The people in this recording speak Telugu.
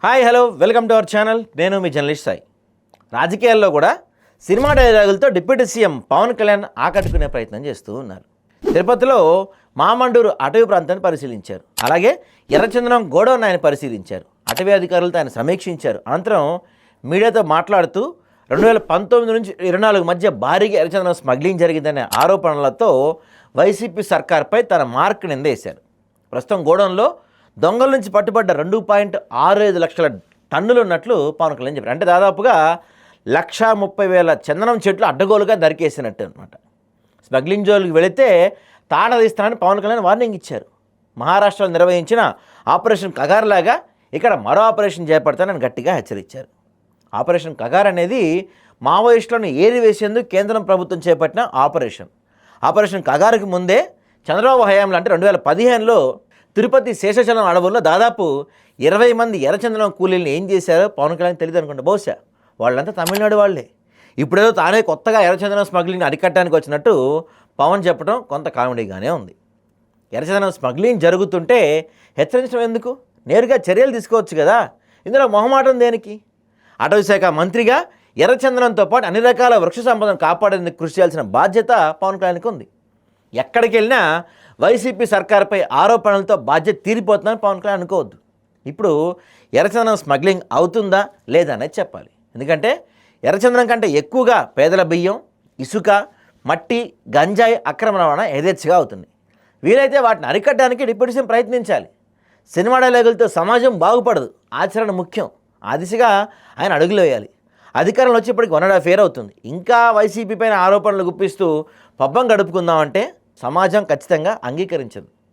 Hi hello welcome to our channel. నేను మీ జర్నలిస్ట్ సాయి. రాజకీయాల్లో కూడా సినిమా డైలాగులతో డిప్యూటీ సీఎం పవన్ కళ్యాణ్ ఆకట్టుకునే ప్రయత్నం చేస్తూ ఉన్నారు. తిరుపతిలో మామండూరు అటవీ ప్రాంతాన్ని పరిశీలించారు. అలాగే ఎర్రచందనం గోడౌన్ ఆయన పరిశీలించారు. అటవీ అధికారులతో ఆయన సమీక్షించారు. అనంతరం మీడియాతో మాట్లాడుతూ 2019 నుంచి 24 మధ్య భారీగా ఎర్రచందనం స్మగ్లింగ్ జరిగిందనే ఆరోపణలతో వైసీపీ సర్కార్పై తన మార్క్ నిందేశారు. ప్రస్తుతం గోడౌన్లో దొంగల నుంచి పట్టుబడ్డ 2.65 లక్షల టన్నులు ఉన్నట్లు పవన్ కళ్యాణ్ చెప్పారు. అంటే దాదాపుగా 1,30,000 చందనం చెట్లు అడ్డగోలుగా నరికేసినట్టు అనమాట. స్మగ్లింగ్ జోలికి వెళితే తాట తీస్తానని పవన్ కళ్యాణ్ వార్నింగ్ ఇచ్చారు. మహారాష్ట్రలో నిర్వహించిన ఆపరేషన్ కగార్ లాగా ఇక్కడ మరో ఆపరేషన్ చేపడతానని గట్టిగా హెచ్చరించారు. ఆపరేషన్ కగార్ అనేది మావోయిస్టులను ఏరివేసేందుకు కేంద్రం ప్రభుత్వం చేపట్టిన ఆపరేషన్ కగారుకి ముందే చంద్రబాబు హయాంలో అంటే 2015లో తిరుపతి శేషాచలం అడవుల్లో దాదాపు 20 మంది ఎర్రచందనం కూలీలను ఏం చేశారో పవన్ కళ్యాణ్ తెలియదు అనుకుంటా. బహుశా వాళ్ళంతా తమిళనాడు వాళ్ళే. ఇప్పుడేదో తానే కొత్తగా ఎర్రచందనం స్మగ్లింగ్ అరికట్టడానికి వచ్చినట్టు పవన్ చెప్పడం కొంత కామెడీగానే ఉంది. ఎర్రచందనం స్మగ్లింగ్ జరుగుతుంటే హెచ్చరించడం ఎందుకు? నేరుగా చర్యలు తీసుకోవచ్చు కదా. ఇందులో మొహమాటం దేనికి? అటవీ శాఖ మంత్రిగా ఎర్రచందనంతో పాటు అన్ని రకాల వృక్ష సంపదను కాపాడేందుకు కృషి చేయాల్సిన బాధ్యత పవన్ కళ్యాణ్కి ఉంది. ఎక్కడికి వెళ్ళినా వైసీపీ సర్కార్పై ఆరోపణలతో బాధ్యత తీరిపోతుందని పవన్ కళ్యాణ్ అనుకోవద్దు. ఇప్పుడు ఎర్రచందనం స్మగ్లింగ్ అవుతుందా లేదా అనేది చెప్పాలి. ఎందుకంటే ఎర్రచందనం కంటే ఎక్కువగా పేదల బియ్యం, ఇసుక, మట్టి, గంజాయి అక్రమ రవాణా యథేచ్ఛగా అవుతుంది. వీలైతే వాటిని అరికట్టడానికి డిప్యూటీ సీఎం ప్రయత్నించాలి. సినిమా డైలాగులతో సమాజం బాగుపడదు, ఆచరణ ముఖ్యం. ఆ దిశగా ఆయన అడుగులు వేయాలి. అధికారంలో వచ్చేప్పటికి 1.5 years అవుతుంది. ఇంకా వైసీపీ పైన ఆరోపణలు గుప్పిస్తూ పబ్బం గడుపుకుందామంటే సమాజం ఖచ్చితంగా అంగీకరించదు.